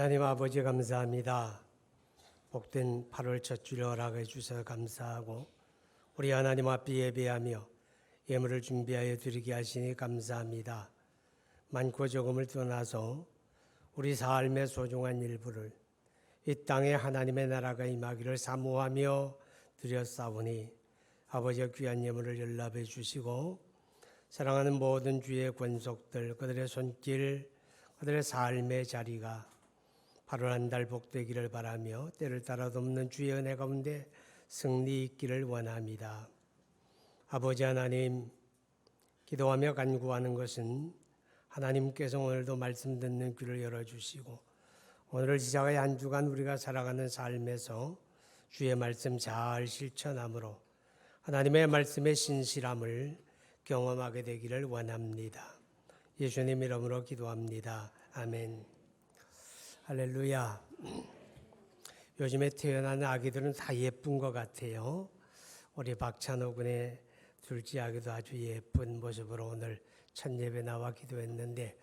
하나님 아버지 감사합니다. 복된 8월 첫 주를 허락해 주셔서 감사하고 우리 하나님 앞에 예배하며 예물을 준비하여 드리게 하시니 감사합니다. 많고 적음을 떠나서 우리 삶의 소중한 일부를 이 땅에 하나님의 나라가 임하기를 사모하며 드렸사오니 아버지의 귀한 예물을 연락해 주시고 사랑하는 모든 주의 권속들 그들의 손길 그들의 삶의 자리가 8월 한 달 복되기를 바라며 때를 따라 돕는 주의 은혜 가운데 승리 있기를 원합니다. 아버지 하나님, 기도하며 간구하는 것은 하나님께서 오늘도 말씀 듣는 귀를 열어주시고 오늘을 시작하여 한 주간 우리가 살아가는 삶에서 주의 말씀 잘 실천함으로 하나님의 말씀의 신실함을 경험하게 되기를 원합니다. 예수님 이름으로 기도합니다. 아멘. 할렐루야. 요즘에 태어난 아기들은 다 예쁜 것 같아요. 우리 박찬호 군의 둘째 아기도 아주 예쁜 모습으로 오늘 첫 예배 나와 기도했는데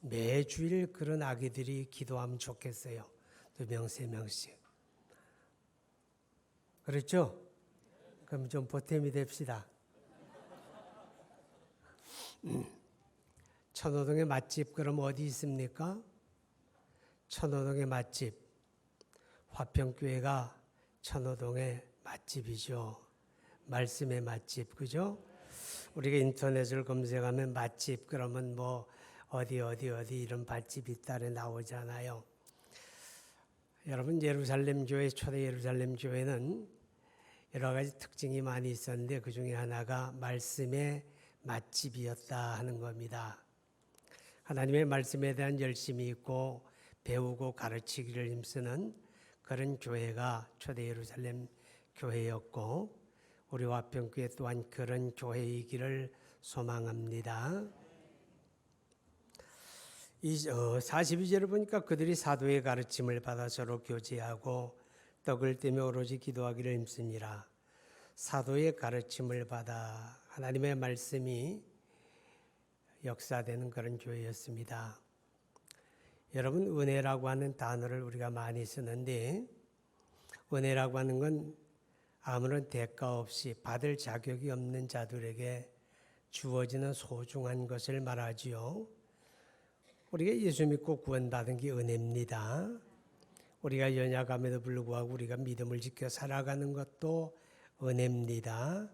매주일 그런 아기들이 기도하면 좋겠어요. 2명, 3명씩. 그렇죠? 그럼 좀 보탬이 됩시다. 천호동의 맛집 그럼 어디 있습니까? 천호동의 맛집, 화평교회가 천호동의 맛집이죠. 말씀의 맛집, 그죠? 우리가 인터넷을 검색하면 맛집 그러면 뭐 어디 이런 맛집이 있다래 나오잖아요. 여러분 예루살렘 교회, 초대 예루살렘 교회는 여러 가지 특징이 많이 있었는데 그 중에 하나가 말씀의 맛집이었다 하는 겁니다. 하나님의 말씀에 대한 열심이 있고 배우고 가르치기를 힘쓰는 그런 교회가 초대 예루살렘 교회였고 우리 화평교회 또한 그런 교회이기를 소망합니다. 42절을 보니까 그들이 사도의 가르침을 받아 서로 교제하고 떡을 떼며 오로지 기도하기를 힘쓰니라. 사도의 가르침을 받아 하나님의 말씀이 역사되는 그런 교회였습니다. 여러분 은혜라고 하는 단어를 우리가 많이 쓰는데 은혜라고 하는 건 아무런 대가 없이 받을 자격이 없는 자들에게 주어지는 소중한 것을 말하지요. 우리가 예수 믿고 구원받은 게 은혜입니다. 우리가 연약함에도 불구하고 우리가 믿음을 지켜 살아가는 것도 은혜입니다.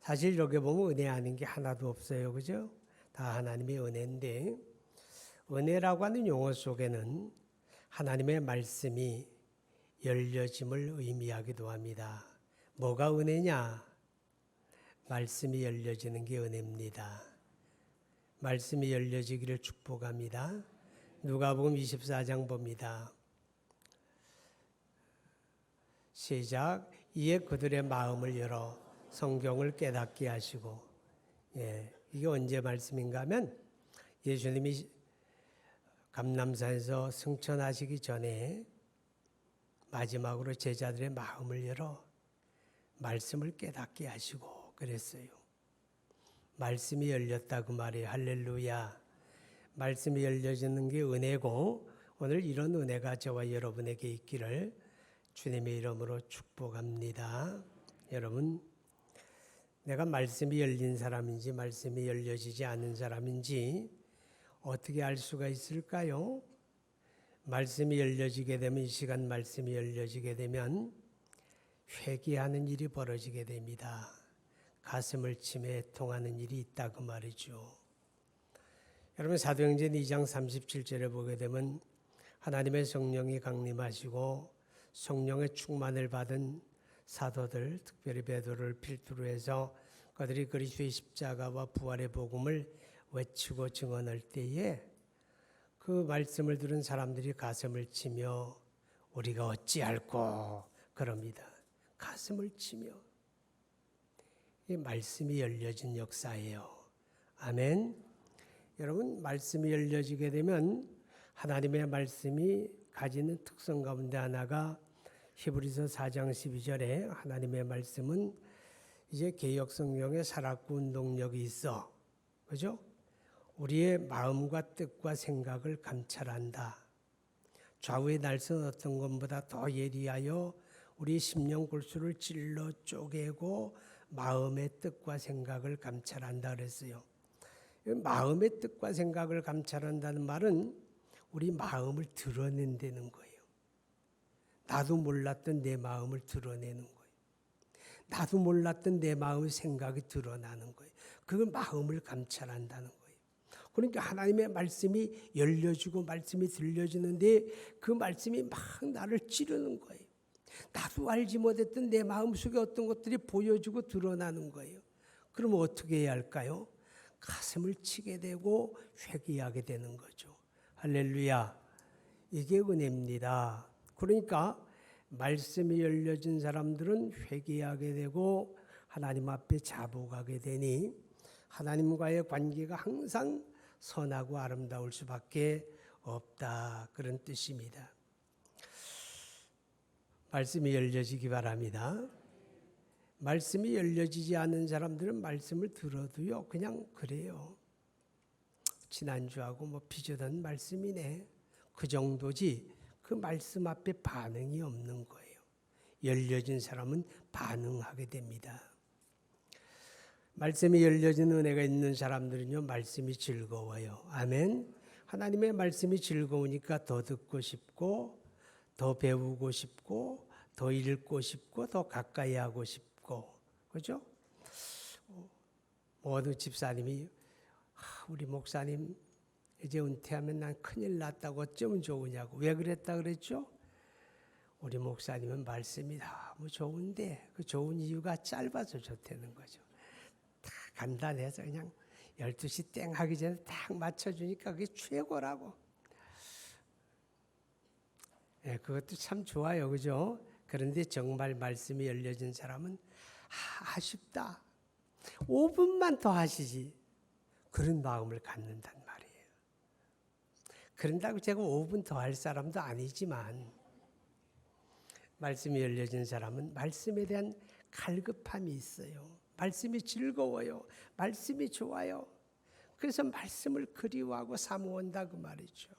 사실 여기 보면 은혜 아닌 게 하나도 없어요. 그죠? 다 하나님의 은혜인데 은혜라고 하는 용어 속에는 하나님의 말씀이 열려짐을 의미하기도 합니다. 뭐가 은혜냐? 말씀이 열려지는 게 은혜입니다. 말씀이 열려지기를 축복합니다. 누가복음 24장 봅니다. 시작. 이에 그들의 마음을 열어 성경을 깨닫게 하시고 이게 언제 말씀인가 하면 예수님이 감람산에서 승천하시기 전에 마지막으로 제자들의 마음을 열어 말씀을 깨닫게 하시고 그랬어요. 말씀이 열렸다 그 말이에요. 할렐루야. 말씀이 열려지는 게 은혜고 오늘 이런 은혜가 저와 여러분에게 있기를 주님의 이름으로 축복합니다. 여러분 내가 말씀이 열린 사람인지 말씀이 열려지지 않은 사람인지 어떻게 알 수가 있을까요? 말씀이 열려지게 되면 이 시간 말씀이 열려지게 되면 회개하는 일이 벌어지게 됩니다. 가슴을 치며 애통하는 일이 있다 그 말이죠. 여러분 사도행전 2장 37절에 보게 되면 하나님의 성령이 강림하시고 성령의 충만을 받은 사도들 특별히 베드로를 필두로 해서 그들이 그리스도의 십자가와 부활의 복음을 외치고 증언할 때에 그 말씀을 들은 사람들이 가슴을 치며 우리가 어찌할꼬 그럽니다. 가슴을 치며 이 말씀이 열려진 역사예요. 아멘. 여러분 말씀이 열려지게 되면 하나님의 말씀이 가지는 특성 가운데 하나가 히브리서 4장 12절에 하나님의 말씀은 이제 개역 성령의 살아있고 운동력이 있어. 그죠? 우리의 마음과 뜻과 생각을 감찰한다. 좌우의 날선 어떤 것보다 더 예리하여 우리 심령 골수를 찔러 쪼개고 마음의 뜻과 생각을 감찰한다 그랬어요. 마음의 뜻과 생각을 감찰한다는 말은 우리 마음을 드러낸다는 거예요. 나도 몰랐던 내 마음을 드러내는 거예요. 나도 몰랐던 내 마음의 생각이 드러나는 거예요. 그걸 마음을 감찰한다는 거예요. 그러니까 하나님의 말씀이 열려지고 말씀이 들려지는데 그 말씀이 막 나를 찌르는 거예요. 나도 알지 못했던 내 마음속에 어떤 것들이 보여지고 드러나는 거예요. 그러면 어떻게 해야 할까요? 가슴을 치게 되고 회개하게 되는 거죠. 할렐루야. 이게 은혜입니다. 그러니까 말씀이 열려진 사람들은 회개하게 되고 하나님 앞에 자복하게 되니 하나님과의 관계가 항상 선하고 아름다울 수밖에 없다. 그런 뜻입니다. 말씀이 열려지기 바랍니다. 말씀이 열려지지 않는 사람들은 말씀을 들어도요 그냥 그래요. 지난주하고 뭐 비슷한 말씀이네. 그 정도지 그 말씀 앞에 반응이 없는 거예요. 열려진 사람은 반응하게 됩니다. 말씀이 열려진 은혜가 있는 사람들은요 말씀이 즐거워요. 아멘. 하나님의 말씀이 즐거우니까 더 듣고 싶고 더 배우고 싶고 더 읽고 싶고 더 가까이 하고 싶고 그죠? 어느 집사님이 우리 목사님 이제 은퇴하면 난 큰일 났다고 어쩌면 좋으냐고. 왜 그랬다 그랬죠? 우리 목사님은 말씀이 너무 좋은데 그 좋은 이유가 짧아서 좋다는 거죠. 다 간단해서 그냥 12시 땡 하기 전에 딱 맞춰주니까 그게 최고라고. 네, 그것도 참 좋아요. 그죠? 그런데 정말 말씀이 열려진 사람은 아쉽다. 5분만 더 하시지. 그런 마음을 갖는단 말이에요. 그런다고 제가 5분 더 할 사람도 아니지만 말씀이 열려진 사람은 말씀에 대한 갈급함이 있어요. 말씀이 즐거워요. 말씀이 좋아요. 그래서 말씀을 그리워하고 사모한다 그 말이죠.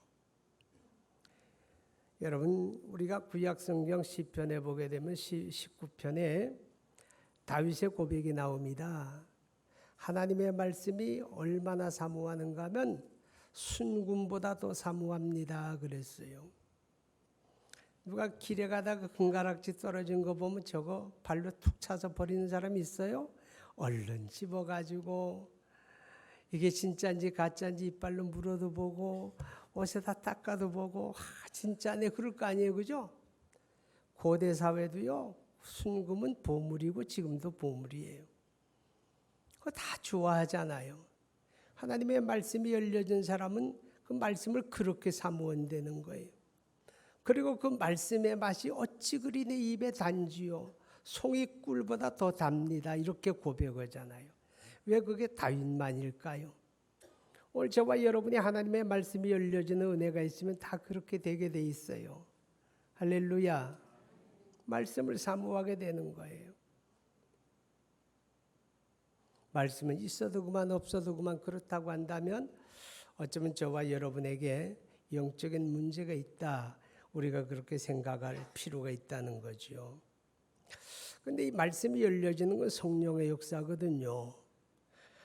여러분 우리가 구약성경 시편에 보게 되면 19편에 다윗의 고백이 나옵니다. 하나님의 말씀이 얼마나 사모하는가 하면 순금보다 더 사모합니다 그랬어요. 누가 길에 가다가 금가락지 떨어진 거 보면 저거 발로 툭 차서 버리는 사람이 있어요? 얼른 집어가지고 이게 진짜인지 가짜인지 이빨로 물어도 보고 옷에다 닦아도 보고 진짜네 그럴 거 아니에요. 그죠? 고대 사회도요. 순금은 보물이고 지금도 보물이에요. 그거 다 좋아하잖아요. 하나님의 말씀이 열려진 사람은 그 말씀을 그렇게 사모한다는 거예요. 그리고 그 말씀의 맛이 어찌 그리 내 입에 단지요. 송이꿀보다 더 답니다. 이렇게 고백하잖아요. 왜 그게 다윗만일까요? 오늘 저와 여러분이 하나님의 말씀이 열려지는 은혜가 있으면 다 그렇게 되게 돼 있어요. 할렐루야. 말씀을 사모하게 되는 거예요. 말씀은 있어도 그만 없어도 그만 그렇다고 한다면 어쩌면 저와 여러분에게 영적인 문제가 있다. 우리가 그렇게 생각할 필요가 있다는 거죠. 그런데 이 말씀이 열려지는 건 성령의 역사거든요.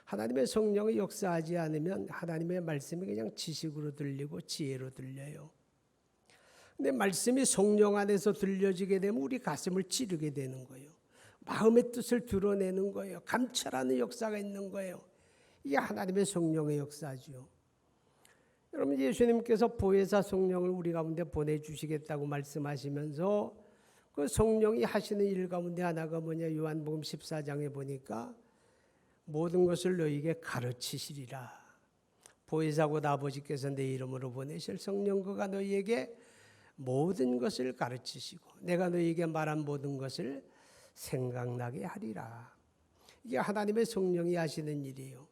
하나님의 성령이 역사하지 않으면 하나님의 말씀이 그냥 지식으로 들리고 지혜로 들려요. 근데 말씀이 성령 안에서 들려지게 되면 우리 가슴을 찌르게 되는 거예요. 마음의 뜻을 드러내는 거예요. 감찰하는 역사가 있는 거예요. 이게 하나님의 성령의 역사죠. 여러분 예수님께서 보혜사 성령을 우리 가운데 보내주시겠다고 말씀하시면서 그 성령이 하시는 일 가운데 하나가 뭐냐. 요한복음 14장에 보니까 모든 것을 너희에게 가르치시리라. 보혜사 곧 아버지께서 내 이름으로 보내실 성령 그가 너희에게 모든 것을 가르치시고 내가 너희에게 말한 모든 것을 생각나게 하리라. 이게 하나님의 성령이 하시는 일이에요.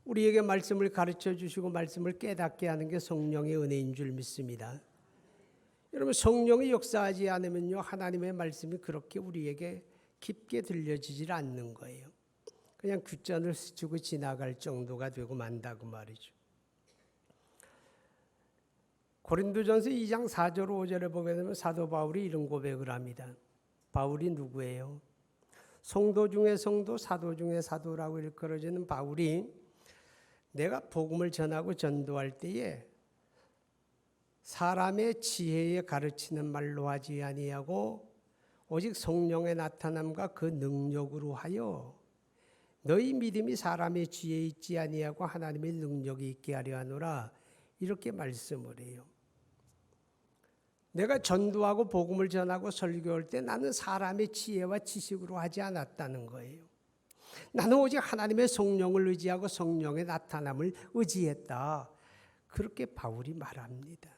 우리에게 말씀을 가르쳐 주시고 말씀을 깨닫게 하는 게 성령의 은혜인 줄 믿습니다. 여러분 성령이 역사하지 않으면요 하나님의 말씀이 그렇게 우리에게 깊게 들려지질 않는 거예요. 그냥 귓전을 스치고 지나갈 정도가 되고 만다고 말이죠. 고린도전서 2장 4절 5절에 보게 되면 사도 바울이 이런 고백을 합니다. 바울이 누구예요? 성도 중에 성도, 사도 중에 사도라고 일컬어지는 바울이 내가 복음을 전하고 전도할 때에 사람의 지혜에 가르치는 말로 하지 아니하고 오직 성령의 나타남과 그 능력으로 하여 너희 믿음이 사람의 지혜에 있지 아니하고 하나님의 능력이 있게 하려 하노라, 이렇게 말씀을 해요. 내가 전도하고 복음을 전하고 설교할 때 나는 사람의 지혜와 지식으로 하지 않았다는 거예요. 나는 오직 하나님의 성령을 의지하고 성령의 나타남을 의지했다. 그렇게 바울이 말합니다.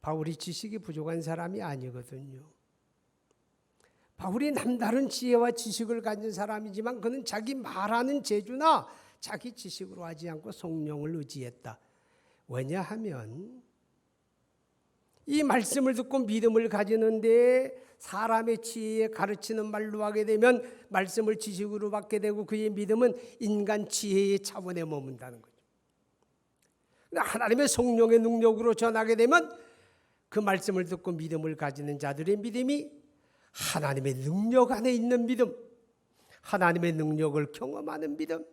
바울이 지식이 부족한 사람이 아니거든요. 바울이 남다른 지혜와 지식을 가진 사람이지만 그는 자기 말하는 재주나 자기 지식으로 하지 않고 성령을 의지했다. 왜냐하면 이 말씀을 듣고 믿음을 가지는데 사람의 지혜에 가르치는 말로 하게 되면 말씀을 지식으로 받게 되고 그의 믿음은 인간 지혜의 차원에 머문다는 거죠. 하나님의 성령의 능력으로 전하게 되면 그 말씀을 듣고 믿음을 가지는 자들의 믿음이 하나님의 능력 안에 있는 믿음, 하나님의 능력을 경험하는 믿음,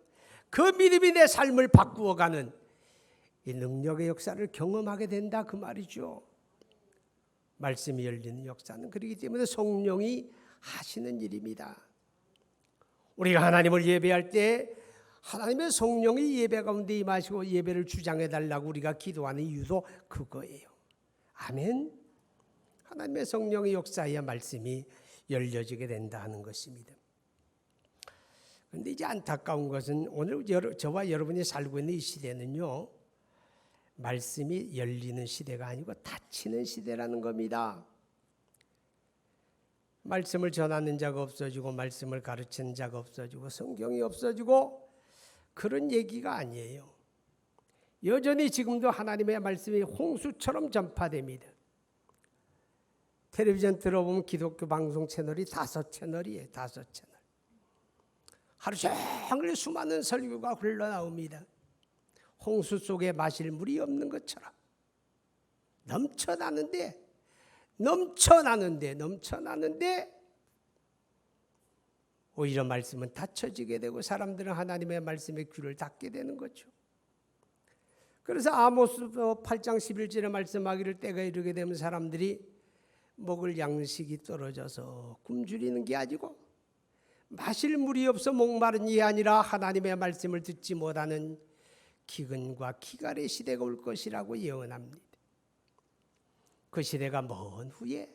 그 믿음이 내 삶을 바꾸어가는 이 능력의 역사를 경험하게 된다, 그 말이죠. 말씀이 열리는 역사는 그렇기 때문에 성령이 하시는 일입니다. 우리가 하나님을 예배할 때 하나님의 성령이 예배 가운데 임하시고 예배를 주장해 달라고 우리가 기도하는 이유도 그거예요. 아멘. 하나님의 성령의 역사에야 말씀이 열려지게 된다 하는 것입니다. 그런데 이제 안타까운 것은 오늘 저와 여러분이 살고 있는 이 시대는요, 말씀이 열리는 시대가 아니고 닫히는 시대라는 겁니다. 말씀을 전하는 자가 없어지고 말씀을 가르치는 자가 없어지고 성경이 없어지고 그런 얘기가 아니에요. 여전히 지금도 하나님의 말씀이 홍수처럼 전파됩니다. 텔레비전 들어보면 기독교 방송 채널이 5채널이에요. 5채널. 하루 종일 수많은 설교가 흘러나옵니다. 홍수 속에 마실 물이 없는 것처럼 넘쳐나는데 오히려 말씀은 닫혀지게 되고 사람들은 하나님의 말씀에 귀를 닫게 되는 거죠. 그래서 아모스서 8장 11절에 말씀하기를 때가 이르게 되면 사람들이 먹을 양식이 떨어져서 굶주리는 게 아니고 마실 물이 없어 목마른 이 아니라 하나님의 말씀을 듣지 못하는 기근과 기갈의 시대가 올 것이라고 예언합니다. 그 시대가 먼 후에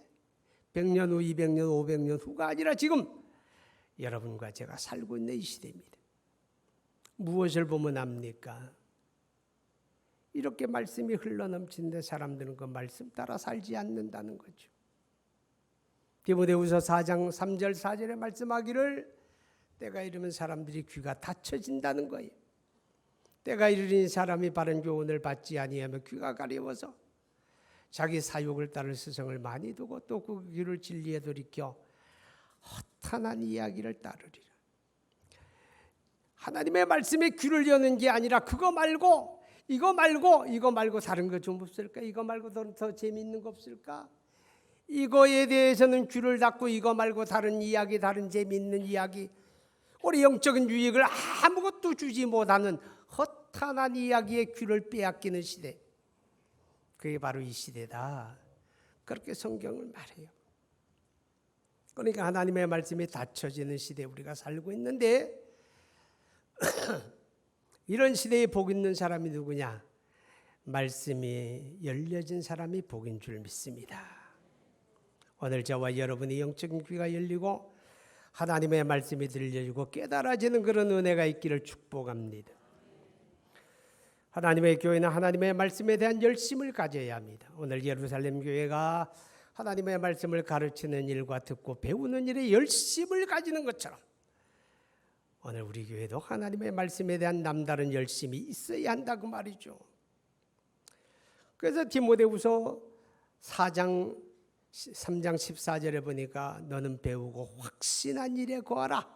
100년 후, 200년, 500년 후가 아니라 지금 여러분과 제가 살고 있는 이 시대입니다. 무엇을 보면 압니까? 이렇게 말씀이 흘러넘치는데 사람들은 그 말씀 따라 살지 않는다는 거죠. 디모데후서 4장 3절 4절에 말씀하기를 때가 이르면 사람들이 귀가 닫혀진다는 거예요. 때가 이르니 사람이 바른 교훈을 받지 아니하며 귀가 가려워서 자기 사욕을 따를 스승을 많이 두고 또 그 귀를 진리에 돌이켜 허탄한 이야기를 따르리라. 하나님의 말씀에 귀를 여는 게 아니라 이거 말고 다른 거 좀 없을까? 이거 말고 더 재미있는 거 없을까? 이거에 대해서는 귀를 닫고 이거 말고 다른 이야기, 다른 재미있는 이야기, 우리 영적인 유익을 아무것도 주지 못하는 허탄한 이야기에 귀를 빼앗기는 시대, 그게 바로 이 시대다. 그렇게 성경을 말해요. 그러니까 하나님의 말씀이 닫혀지는 시대에 우리가 살고 있는데 이런 시대에 복 있는 사람이 누구냐? 말씀이 열려진 사람이 복인 줄 믿습니다. 오늘 저와 여러분의 영적인 귀가 열리고 하나님의 말씀이 들려지고 깨달아지는 그런 은혜가 있기를 축복합니다. 하나님의 교회는 하나님의 말씀에 대한 열심을 가져야 합니다. 오늘 예루살렘 교회가 하나님의 말씀을 가르치는 일과 듣고 배우는 일에 열심을 가지는 것처럼 오늘 우리 교회도 하나님의 말씀에 대한 남다른 열심이 있어야 한다고 말이죠. 그래서 디모데후서 3장 14절에 보니까 너는 배우고 확신한 일에 거하라.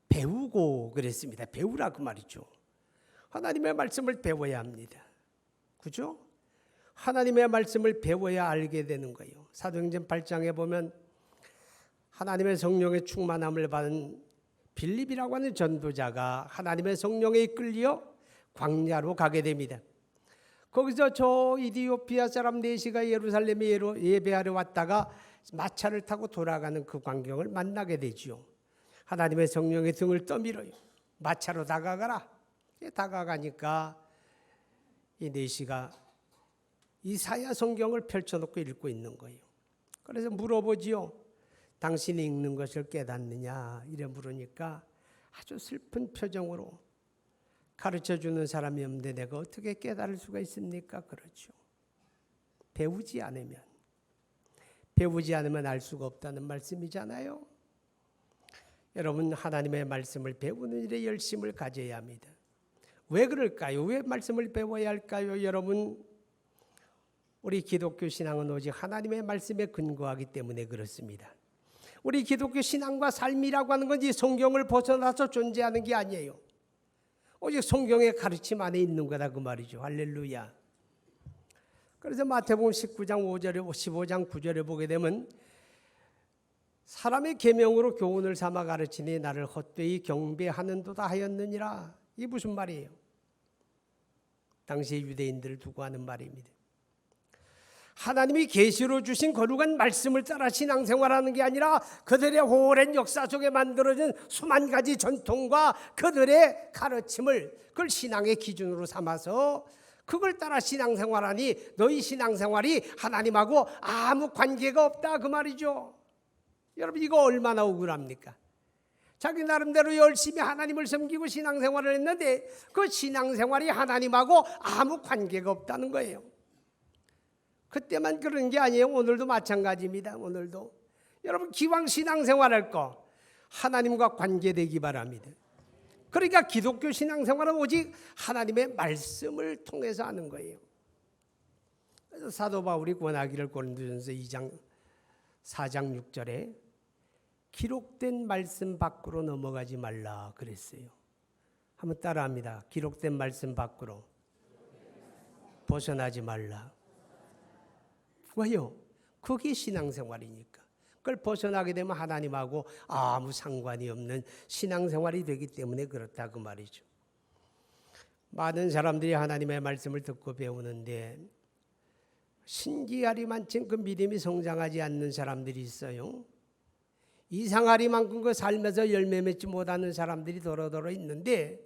배우고 그랬습니다. 배우라 그 말이죠. 하나님의 말씀을 배워야 합니다. 그죠? 하나님의 말씀을 배워야 알게 되는 거예요. 사도행전 8장에 보면 하나님의 성령의 충만함을 받은 빌립이라고 하는 전도자가 하나님의 성령에 이끌려 광야로 가게 됩니다. 거기서 저 이디오피아 사람 4시가 예루살렘에 예배하러 왔다가 마차를 타고 돌아가는 그 광경을 만나게 되지요. 하나님의 성령의 등을 떠밀어요. 마차로 다가가라. 다가가니까 이 4시가 이사야 성경을 펼쳐놓고 읽고 있는 거예요. 그래서 물어보지요. 당신이 읽는 것을 깨닫느냐 이래 물으니까 아주 슬픈 표정으로 가르쳐주는 사람이 없는데 내가 어떻게 깨달을 수가 있습니까? 그렇죠. 배우지 않으면 알 수가 없다는 말씀이잖아요. 여러분 하나님의 말씀을 배우는 일에 열심을 가져야 합니다. 왜 그럴까요? 왜 말씀을 배워야 할까요? 여러분 우리 기독교 신앙은 오직 하나님의 말씀에 근거하기 때문에 그렇습니다. 우리 기독교 신앙과 삶이라고 하는 건 이 성경을 벗어나서 존재하는 게 아니에요. 오직 성경의 가르침 안에 있는 거다 그 말이죠. 할렐루야. 그래서 마태복음 19장 5절에 15장 9절에 보게 되면 사람의 계명으로 교훈을 삼아 가르치니 나를 헛되이 경배하는도다 하였느니라. 이게 무슨 말이에요? 당시 유대인들을 두고 하는 말입니다. 하나님이 계시로 주신 거룩한 말씀을 따라 신앙생활하는 게 아니라 그들의 오랜 역사 속에 만들어진 수만 가지 전통과 그들의 가르침을 그걸 신앙의 기준으로 삼아서 그걸 따라 신앙생활하니 너희 신앙생활이 하나님하고 아무 관계가 없다 그 말이죠. 여러분 이거 얼마나 억울합니까? 자기 나름대로 열심히 하나님을 섬기고 신앙생활을 했는데 그 신앙생활이 하나님하고 아무 관계가 없다는 거예요. 그때만 그런 게 아니에요. 오늘도 마찬가지입니다. 오늘도 여러분 기왕 신앙생활할 거 하나님과 관계되기 바랍니다. 그러니까 기독교 신앙생활은 오직 하나님의 말씀을 통해서 하는 거예요. 그래서 사도 바울이 권하기를 고린도전서 2장 4장 6절에 기록된 말씀 밖으로 넘어가지 말라 그랬어요. 한번 따라합니다. 기록된 말씀 밖으로 벗어나지 말라. 왜요? 그게 신앙생활이니까. 그걸 벗어나게 되면 하나님하고 아무 상관이 없는 신앙생활이 되기 때문에 그렇다 그 말이죠. 많은 사람들이 하나님의 말씀을 듣고 배우는데 신기하리만큼 그 믿음이 성장하지 않는 사람들이 있어요. 이상하리만큼 그 삶에서 열매 맺지 못하는 사람들이 더러더러 있는데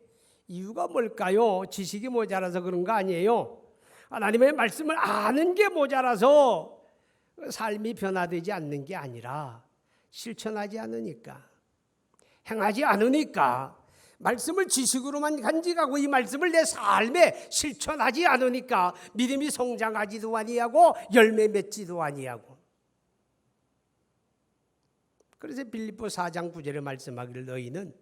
이유가 뭘까요? 지식이 모자라서 그런 거 아니에요. 하나님의 말씀을 아는 게 모자라서 삶이 변화되지 않는 게 아니라 실천하지 않으니까, 행하지 않으니까, 말씀을 지식으로만 간직하고 이 말씀을 내 삶에 실천하지 않으니까 믿음이 성장하지도 아니하고 열매 맺지도 아니하고. 그래서 빌립보 4장 9절에 말씀하기를 너희는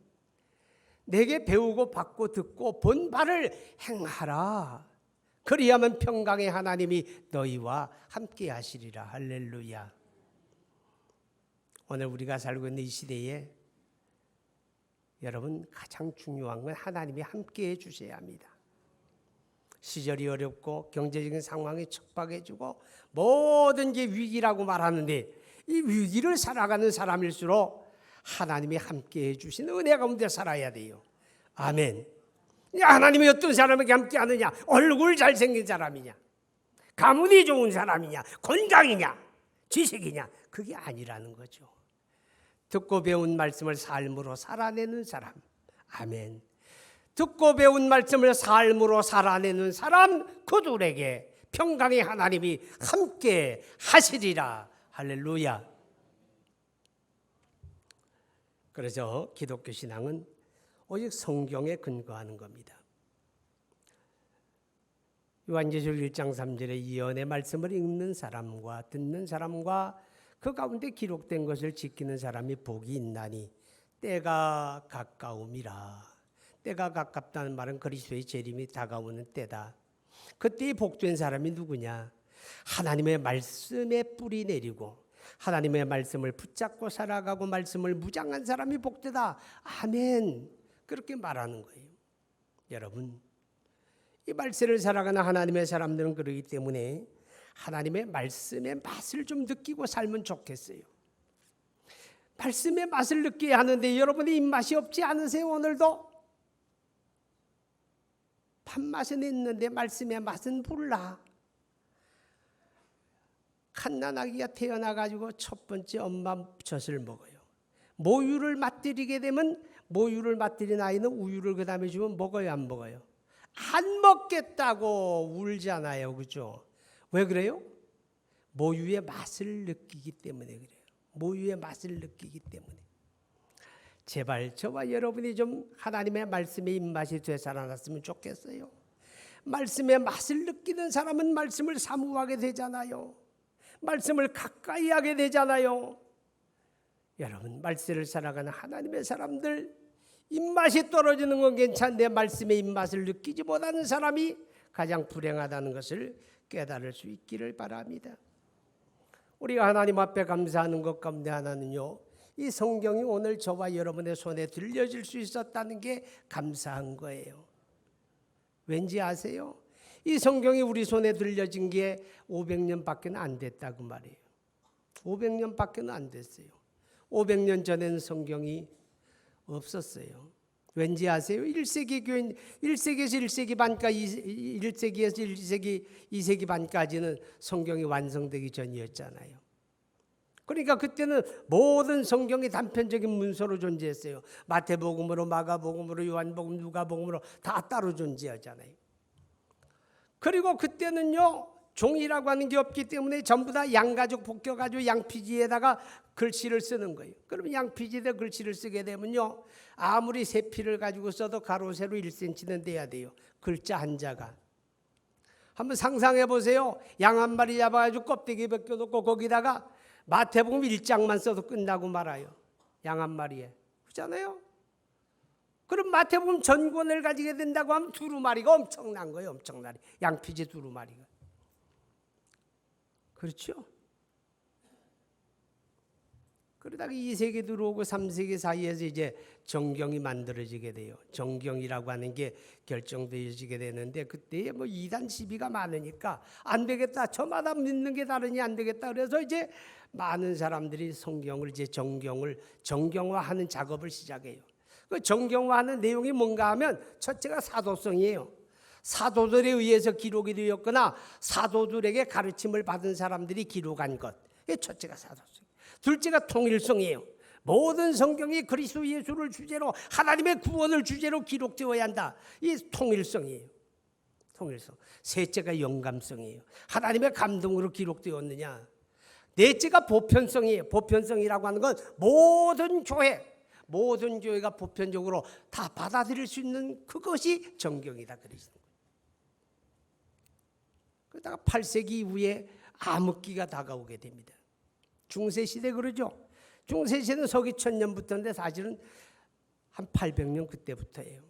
내게 배우고 받고 듣고 본 바를 행하라. 그리하면 평강의 하나님이 너희와 함께 하시리라. 할렐루야. 오늘 우리가 살고 있는 이 시대에 여러분 가장 중요한 건 하나님이 함께 해주셔야 합니다. 시절이 어렵고 경제적인 상황이 척박해지고 모든 게 위기라고 말하는데 이 위기를 살아가는 사람일수록 하나님이 함께 해주신 은혜 가운데 살아야 돼요. 아멘. 하나님이 어떤 사람에게 함께 하느냐? 얼굴 잘생긴 사람이냐? 가문이 좋은 사람이냐? 건강이냐? 지식이냐? 그게 아니라는 거죠. 듣고 배운 말씀을 삶으로 살아내는 사람. 아멘. 듣고 배운 말씀을 삶으로 살아내는 사람, 그들에게 평강의 하나님이 함께 하시리라. 할렐루야. 그래서 기독교 신앙은 오직 성경에 근거하는 겁니다. 요한계시록 1장 3절에 예언의 말씀을 읽는 사람과 듣는 사람과 그 가운데 기록된 것을 지키는 사람이 복이 있나니 때가 가까움이라. 때가 가깝다는 말은 그리스도의 재림이 다가오는 때다. 그때 복된 사람이 누구냐? 하나님의 말씀에 뿌리 내리고 하나님의 말씀을 붙잡고 살아가고 말씀을 무장한 사람이 복되다. 아멘. 그렇게 말하는 거예요. 여러분, 이 말세를 살아가는 하나님의 사람들은 그러기 때문에 하나님의 말씀의 맛을 좀 느끼고 살면 좋겠어요. 말씀의 맛을 느껴야 하는데 여러분의 입맛이 없지 않으세요? 오늘도 밥맛은 있는데 말씀의 맛은 몰라. 갓난아기가 태어나가지고 첫 번째 엄마 젖을 먹어요. 모유를 맛들이게 되면 모유를 맛들인 아이는 우유를 그 다음에 주면 먹어요, 안 먹어요? 안 먹겠다고 울잖아요, 그죠? 왜 그래요? 모유의 맛을 느끼기 때문에 그래요. 모유의 맛을 느끼기 때문에. 제발 저와 여러분이 좀 하나님의 말씀의 입맛이 되살아났으면 좋겠어요. 말씀의 맛을 느끼는 사람은 말씀을 사모하게 되잖아요. 말씀을 가까이 하게 되잖아요. 여러분, 말세를 살아가는 하나님의 사람들, 입맛이 떨어지는 건 괜찮은데 말씀의 입맛을 느끼지 못하는 사람이 가장 불행하다는 것을 깨달을 수 있기를 바랍니다. 우리가 하나님 앞에 감사하는 것 가운데 하나는요, 이 성경이 오늘 저와 여러분의 손에 들려질 수 있었다는 게 감사한 거예요. 왠지 아세요? 이 성경이 우리 손에 들려진 게 500년밖에 안 됐다고 말이에요. 500년밖에 안 됐어요. 500년 전에는 성경이 없었어요. 왠지 아세요? 1세기 교인 1세기에서 1세기 반까지 1세기에서 1세기 2세기 반까지는 성경이 완성되기 전이었잖아요. 그러니까 그때는 모든 성경이 단편적인 문서로 존재했어요. 마태복음으로, 마가복음으로, 요한복음, 누가복음으로 다 따로 존재하잖아요. 그리고 그때는요, 종이라고 하는 게 없기 때문에 전부 다 양가죽 벗겨가지고 양피지에다가 글씨를 쓰는 거예요. 그러면 양피지에다 글씨를 쓰게 되면요, 아무리 세피를 가지고 써도 가로 세로 1cm는 돼야 돼요. 글자 한자가. 한번 상상해 보세요. 양 한 마리 잡아가지고 껍데기 벗겨놓고 거기다가 마태복음 1장만 써도 끝나고 말아요. 양 한 마리에. 그렇잖아요? 그럼 마태복음 전권을 가지게 된다고 하면 두루마리가 엄청난 거예요. 엄청나리. 양피지 두루마리가. 그렇죠? 그러다가 2세기 들어오고 3세기 사이에서 이제 정경이 만들어지게 돼요. 정경이라고 하는 게 결정되어지게 되는데 그때에 뭐 이단 시비가 많으니까 안 되겠다. 저마다 믿는 게 다르니 안 되겠다. 그래서 이제 많은 사람들이 성경을 이제 정경화하는 작업을 시작해요. 그 정경화하는 내용이 뭔가 하면 첫째가 사도성이에요. 사도들에 의해서 기록이 되었거나 사도들에게 가르침을 받은 사람들이 기록한 것. 이게 첫째가 사도성. 둘째가 통일성이에요. 모든 성경이 그리스도 예수를 주제로 하나님의 구원을 주제로 기록되어야 한다. 이 통일성이에요. 통일성. 셋째가 영감성이에요. 하나님의 감동으로 기록되었느냐. 넷째가 보편성이에요. 보편성이라고 하는 건 모든 교회가 보편적으로 다 받아들일 수 있는 그것이 정경이다. 그러시는 거예요. 그러다가 8세기 이후에 암흑기가 다가오게 됩니다. 중세시대 그러죠. 중세시대는 서기 1000년부터인데 사실은 한 800년 그때부터예요.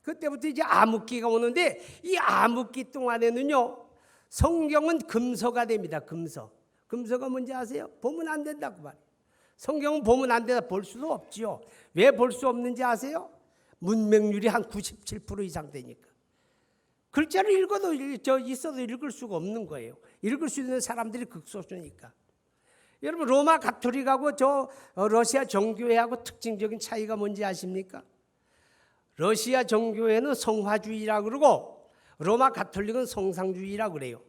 그때부터 이제 암흑기가 오는데 이 암흑기 동안에는요, 성경은 금서가 됩니다. 금서가 뭔지 아세요? 보면 안 된다고 말이에요. 성경은 보면 안 된다. 볼 수도 없지요. 왜 볼 수 없는지 아세요? 문맹률이 한 97% 이상 되니까. 글자를 읽어도 있어도 읽을 수가 없는 거예요. 읽을 수 있는 사람들이 극소수니까. 여러분, 로마 가톨릭하고 러시아 정교회하고 특징적인 차이가 뭔지 아십니까? 러시아 정교회는 성화주의라고 그러고 로마 가톨릭은 성상주의라고 그래요.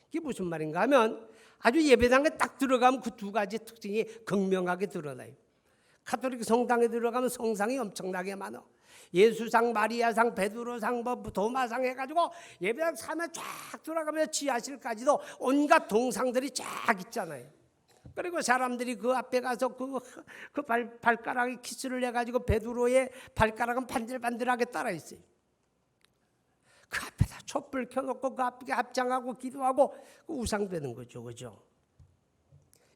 이게 무슨 말인가 하면 아주 예배당에 딱 들어가면 그 두 가지 특징이 극명하게 드러나요. 가톨릭 성당에 들어가면 성상이 엄청나게 많아. 예수상, 마리아상, 베드로상, 도마상 해가지고 예배당 사면 쫙 들어가면 지하실까지도 온갖 동상들이 쫙 있잖아요. 그리고 사람들이 그 앞에 가서 그 발가락에 키스를 해가지고 베드로의 발가락은 반들반들하게 따라 있어요. 그 앞에다 촛불 켜놓고 그 앞에 합장하고 기도하고 우상되는 거죠, 그죠?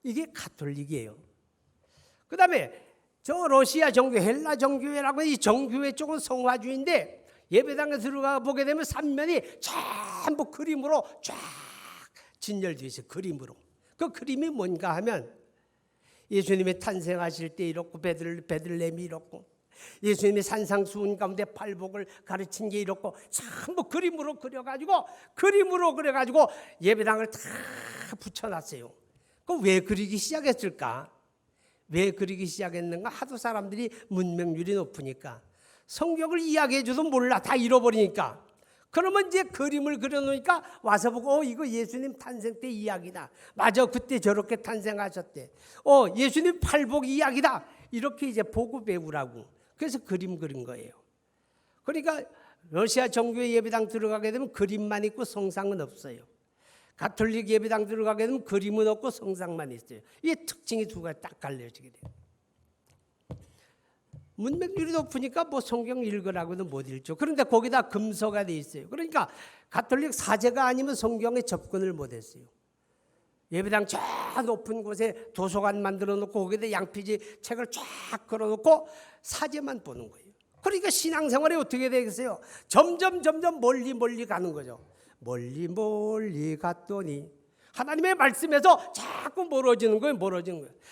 이게 가톨릭이에요. 그 다음에 저 러시아 정교회, 헬라 정교회라고 이 정교회 쪽은 성화주의인데 예배당에 들어가 보게 되면 삼면이 전부 그림으로 쫙 진열되어 있어요. 그림으로. 그 그림이 뭔가 하면 예수님이 탄생하실 때 이렇고 베들레헴이 이렇고 예수님이 산상수훈 가운데 팔복을 가르친 게 이렇고 전부 그림으로 그려가지고 예배당을 다 붙여놨어요. 그럼 왜 그리기 시작했을까? 왜 그리기 시작했는가? 하도 사람들이 문명률이 높으니까 성경을 이야기해줘도 몰라, 다 잃어버리니까. 그러면 이제 그림을 그려놓으니까 와서 보고 이거 예수님 탄생 때 이야기다. 맞아, 그때 저렇게 탄생하셨대. 예수님 팔복 이야기다. 이렇게 이제 보고 배우라고. 그래서 그림 그린 거예요. 그러니까 러시아 정교회 예배당 들어가게 되면 그림만 있고 성상은 없어요. 가톨릭 예배당 들어가게 되면 그림은 없고 성상만 있어요. 이게 특징이 두 가지 딱 갈려지게 돼요. 문맹률이 높으니까 뭐 성경 읽으라고는 못 읽죠. 그런데 거기다 금서가 돼 있어요. 그러니까 가톨릭 사제가 아니면 성경에 접근을 못 했어요. 예배당 저 높은 곳에 도서관 만들어 놓고 거기다 양피지 책을 쫙 걸어 놓고 사제만 보는 거예요. 그러니까 신앙생활이 어떻게 되겠어요? 점점 멀리 가는 거죠. 멀리 갔더니 하나님의 말씀에서 자꾸 멀어지는 거예요.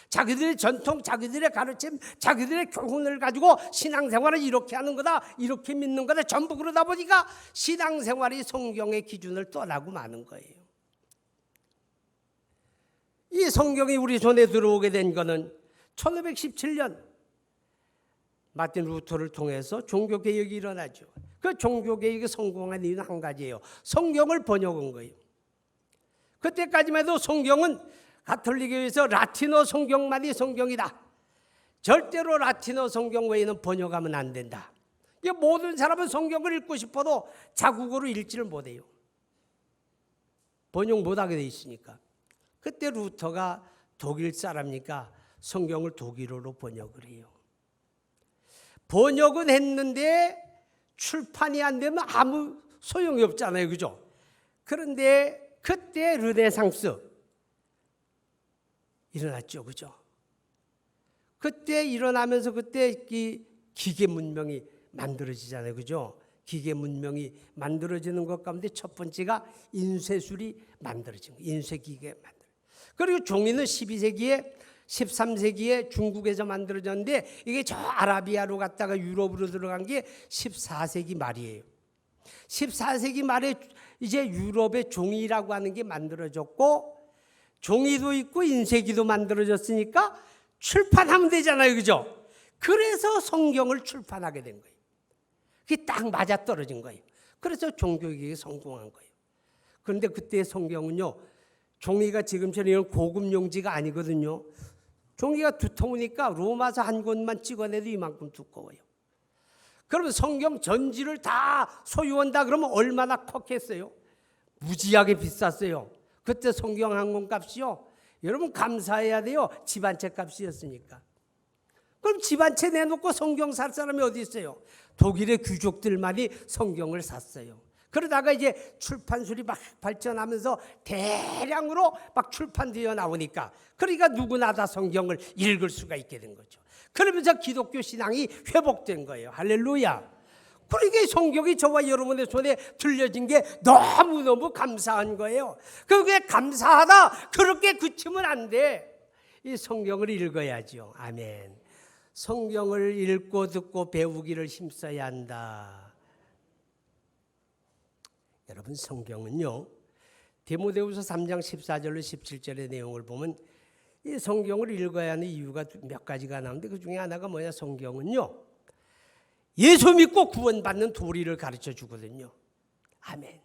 자기들의 전통, 자기들의 가르침, 자기들의 교훈을 가지고 신앙생활을 이렇게 하는 거다, 이렇게 믿는 거다, 전부 그러다 보니까 신앙생활이 성경의 기준을 떠나고 마는 거예요. 이 성경이 우리 손에 들어오게 된 거는 1517년 마틴 루터를 통해서 종교개혁이 일어나죠. 그 종교개혁이 성공한 이유는 한 가지예요. 성경을 번역한 거예요. 그때까지만 해도 성경은 가톨릭에서 라틴어 성경만이 성경이다. 절대로 라틴어 성경 외에는 번역하면 안 된다. 모든 사람은 성경을 읽고 싶어도 자국어로 읽지를 못해요. 번역 못하게 돼 있으니까. 그때 루터가 독일 사람이니까 성경을 독일어로 번역을 해요. 번역은 했는데 출판이 안 되면 아무 소용이 없잖아요. 그죠? 그런데 그때 르네상스 일어났죠. 그죠? 그때 일어나면서 그때 이 기계 문명이 만들어지잖아요. 그죠? 기계 문명이 만들어지는 것 가운데 첫 번째가 인쇄술이 만들어진 거예요. 인쇄기계 만들어진. 그리고 종이는 12세기에 13세기에 중국에서 만들어졌는데 이게 저 아라비아로 갔다가 유럽으로 들어간 게 14세기 말이에요. 14세기 말에 이제 유럽의 종이라고 하는 게 만들어졌고 종이도 있고 인쇄기도 만들어졌으니까 출판하면 되잖아요. 그죠? 그래서 성경을 출판하게 된 거예요. 그게 딱 맞아떨어진 거예요. 그래서 종교개혁이 성공한 거예요. 그런데 그때의 성경은요, 종이가 지금처럼 이런 고급 용지가 아니거든요. 종이가 두터우니까 로마서 한 권만 찍어내도 이만큼 두꺼워요. 그러면 성경 전지를 다 소유한다 그러면 얼마나 컸겠어요? 무지하게 비쌌어요. 그때 성경 한 권 값이요. 여러분 감사해야 돼요. 집 한 채 값이었으니까. 그럼 집 한 채 내놓고 성경 살 사람이 어디 있어요? 독일의 귀족들만이 성경을 샀어요. 그러다가 이제 출판술이 막 발전하면서 대량으로 막 출판되어 나오니까 그러니까 누구나 다 성경을 읽을 수가 있게 된 거죠. 그러면서 기독교 신앙이 회복된 거예요. 할렐루야. 그러니까 성경이 저와 여러분의 손에 들려진 게 너무너무 감사한 거예요. 그게 감사하다 그렇게 그치면 안 돼. 이 성경을 읽어야죠. 아멘. 성경을 읽고 듣고 배우기를 힘써야 한다. 여러분 성경은요, 디모데후서 3장 14절로 17절의 내용을 보면 이 성경을 읽어야 하는 이유가 몇 가지가 나오는데 그 중에 하나가 뭐냐? 성경은요, 예수 믿고 구원받는 도리를 가르쳐 주거든요. 아멘.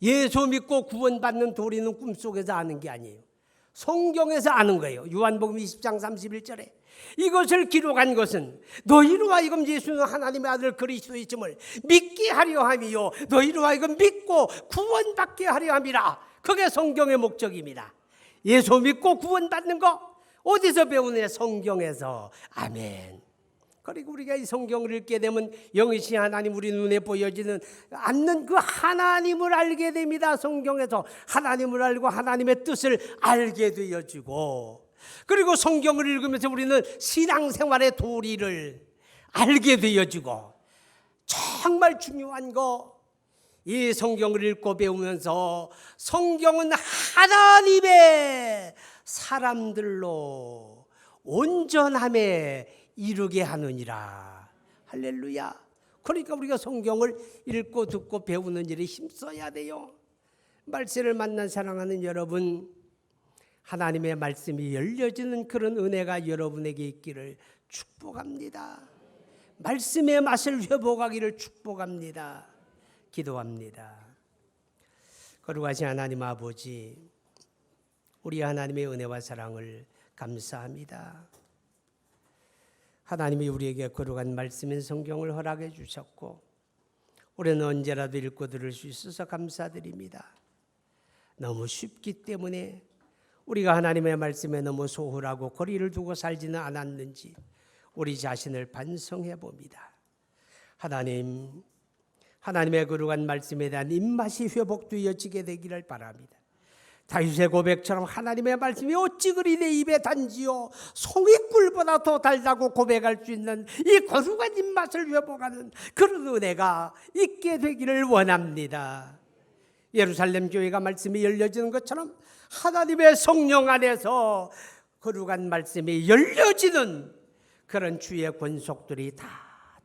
예수 믿고 구원받는 도리는 꿈속에서 아는 게 아니에요. 성경에서 아는 거예요. 요한복음 20장 31절에 이것을 기록한 것은 너희로 하여금 예수는 하나님의 아들 그리스도이심을 믿게 하려 함이요 너희로 하여금 믿고 구원받게 하려 함이라. 그게 성경의 목적입니다. 예수 믿고 구원받는 거 어디서 배우느냐? 성경에서. 아멘. 그리고 우리가 이 성경을 읽게 되면 영이신 하나님 우리 눈에 보여지는 않는 그 하나님을 알게 됩니다. 성경에서 하나님을 알고 하나님의 뜻을 알게 되어지고, 그리고 성경을 읽으면서 우리는 신앙생활의 도리를 알게 되어지고, 정말 중요한 거, 이 성경을 읽고 배우면서 성경은 하나님의 사람들로 온전함에 이루게 하느니라. 할렐루야. 그러니까 우리가 성경을 읽고 듣고 배우는 일에 힘써야 돼요. 말씀을 만난 사랑하는 여러분, 하나님의 말씀이 열려지는 그런 은혜가 여러분에게 있기를 축복합니다. 말씀의 맛을 회복하기를 축복합니다. 기도합니다. 거룩하신 하나님 아버지, 우리 하나님의 은혜와 사랑을 감사합니다. 하나님이 우리에게 거룩한 말씀인 성경을 허락해 주셨고 우리는 언제라도 읽고 들을 수 있어서 감사드립니다. 너무 쉽기 때문에 우리가 하나님의 말씀에 너무 소홀하고 거리를 두고 살지는 않았는지 우리 자신을 반성해 봅니다. 하나님의 거룩한 말씀에 대한 입맛이 회복되어지게 되기를 바랍니다. 다윗의 고백처럼 하나님의 말씀이 어찌 그리 내 입에 단지요 송이꿀보다 더 달다고 고백할 수 있는 이 거룩한 입맛을 회복하는 그런 은혜가 있게 되기를 원합니다. 예루살렘 교회가 말씀이 열려지는 것처럼 하나님의 성령 안에서 거룩한 말씀이 열려지는 그런 주의 권속들이 다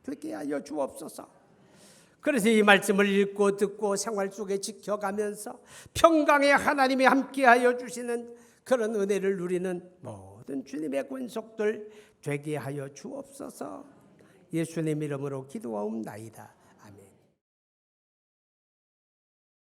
되게 하여 주옵소서. 그래서 이 말씀을 읽고 듣고 생활 속에 지켜가면서 평강의 하나님이 함께하여 주시는 그런 은혜를 누리는 모든 주님의 권속들 되게 하여 주옵소서. 예수님 이름으로 기도하옵나이다.